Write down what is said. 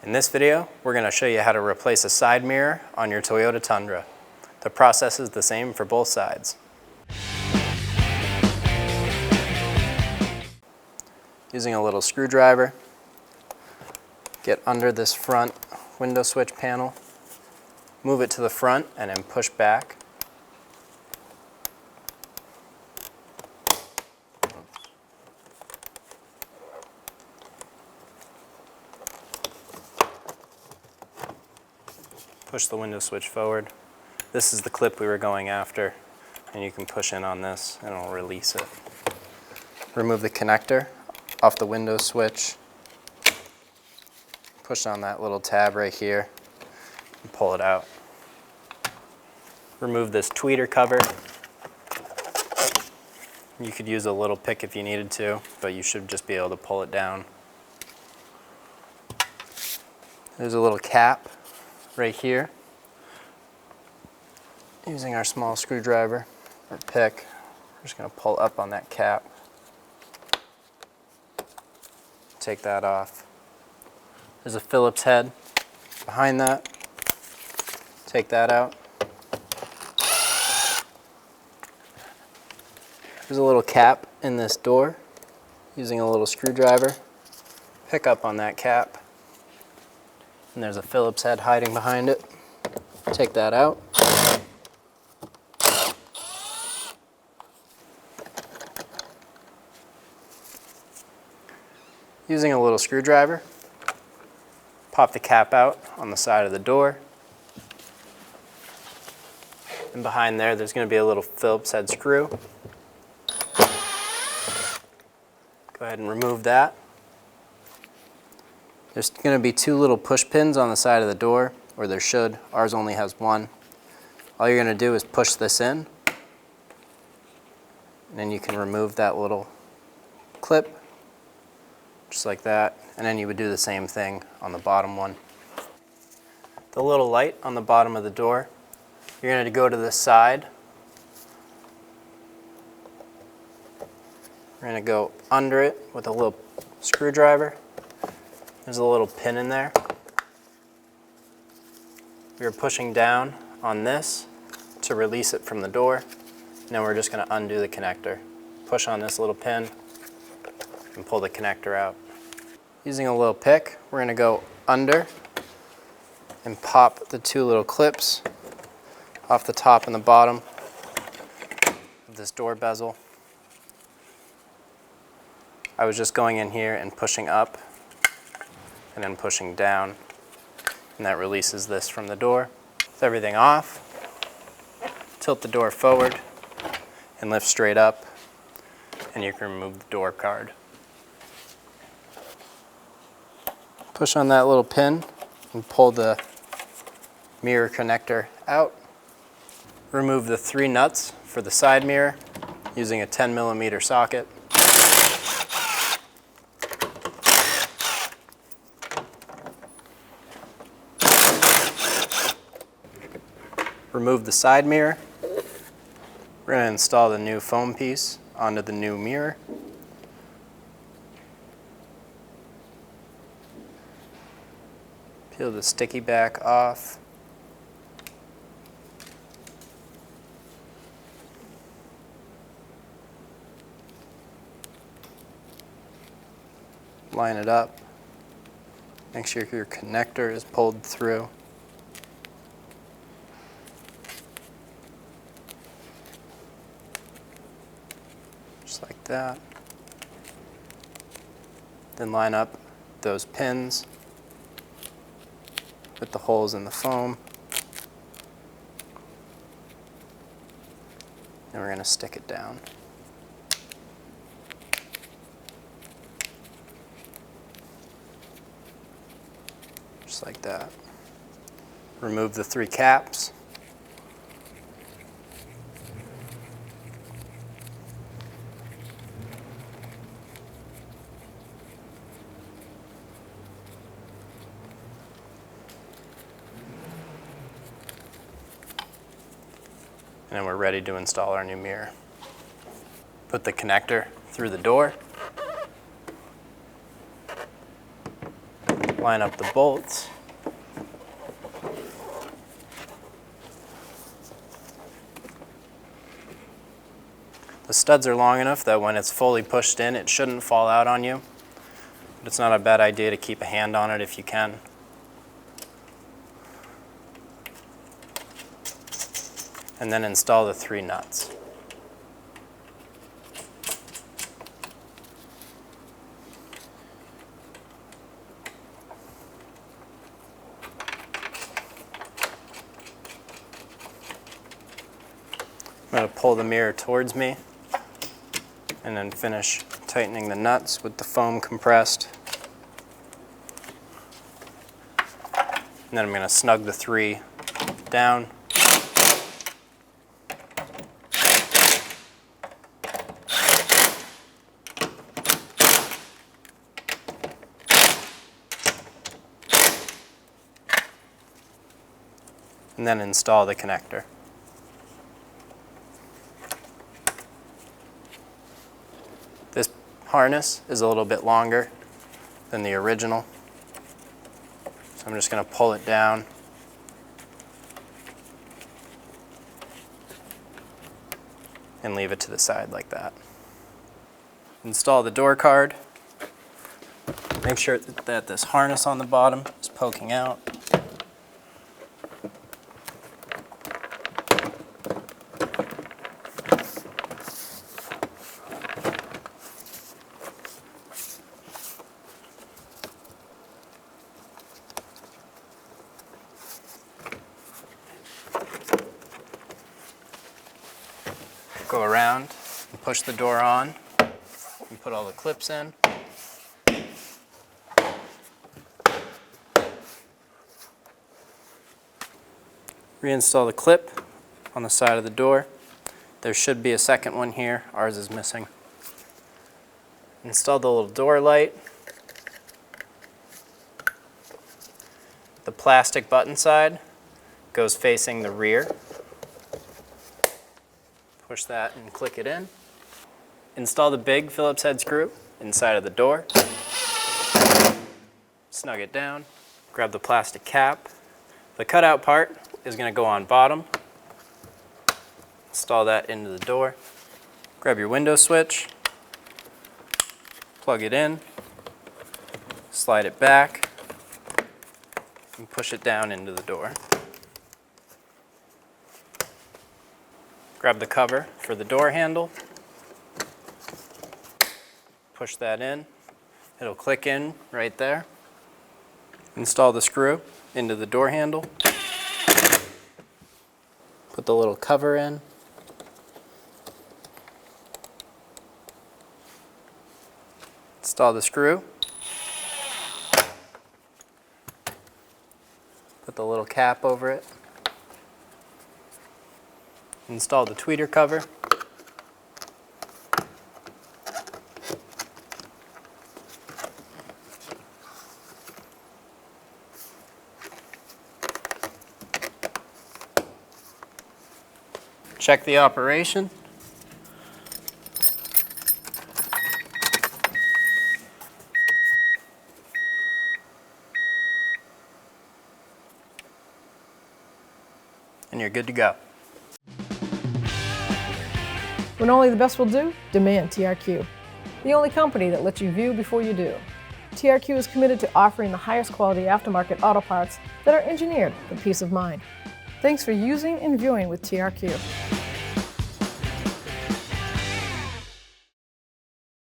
In this video, we're going to show you how to replace a side mirror on your Toyota Tundra. The process is the same for both sides. Using a little screwdriver, get under this front window switch panel, move it to the front and then push back. Push the window switch forward. This is the clip we were going after, and you can push in on this and it'll release it. Remove the connector off the window switch. Push on that little tab right here and pull it out. Remove this tweeter cover. You could use a little pick if you needed to, but you should just be able to pull it down. There's a little cap right here. Using our small screwdriver or pick, we're just going to pull up on that cap. Take that off. There's a Phillips head behind that. Take that out. There's a little cap in this door. Using a little screwdriver, pick up on that cap. And there's a Phillips head hiding behind it. Take that out. Using a little screwdriver, pop the cap out on the side of the door. And behind there's going to be a little Phillips head screw. Go ahead and remove that. There's going to be two little push pins on the side of the door, or there should. Ours only has one. All you're going to do is push this in, and then you can remove that little clip, just like that, and then you would do the same thing on the bottom one. The little light on the bottom of the door, you're going to go to the side. We're going to go under it with a little screwdriver. There's a little pin in there. We're pushing down on this to release it from the door. And then we're just going to undo the connector. Push on this little pin and pull the connector out. Using a little pick, we're going to go under and pop the two little clips off the top and the bottom of this door bezel. I was just going in here and pushing up and then pushing down, and that releases this from the door. With everything off, tilt the door forward and lift straight up, and you can remove the door card. Push on that little pin and pull the mirror connector out. Remove the 3 nuts for the side mirror using a 10mm socket. Remove the side mirror. We're going to install the new foam piece onto the new mirror. Peel the sticky back off. Line it up. Make sure your connector is pulled through. Just like that. Then line up those pins with the holes in the foam. And we're going to stick it down. Just like that. Remove the 3 caps. And then we're ready to install our new mirror. Put the connector through the door. line up the bolts. The studs are long enough that when it's fully pushed in, it shouldn't fall out on you. But it's not a bad idea to keep a hand on it if you can. And then install the 3 nuts. I'm going to pull the mirror towards me and then finish tightening the nuts with the foam compressed. And then I'm going to snug the 3 down. And then install the connector. This harness is a little bit longer than the original, so I'm just going to pull it down and leave it to the side like that. Install the door card. Make sure that this harness on the bottom is poking out. Go around and push the door on and put all the clips in. Reinstall the clip on the side of the door. There should be a second one here. Ours is missing. Install the little door light. The plastic button side goes facing the rear. Push that and click it in. Install the big Phillips head screw inside of the door. Snug it down. Grab the plastic cap. The cutout part is going to go on bottom. Install that into the door. Grab your window switch. Plug it in. Slide it back. And push it down into the door. Grab the cover for the door handle, push that in, it'll click in right there. Install the screw into the door handle, put the little cover in, install the screw, put the little cap over it. Install the tweeter cover. Check the operation. And you're good to go. When only the best will do, demand TRQ. The only company that lets you view before you do. TRQ is committed to offering the highest quality aftermarket auto parts that are engineered for peace of mind. Thanks for using and viewing with TRQ.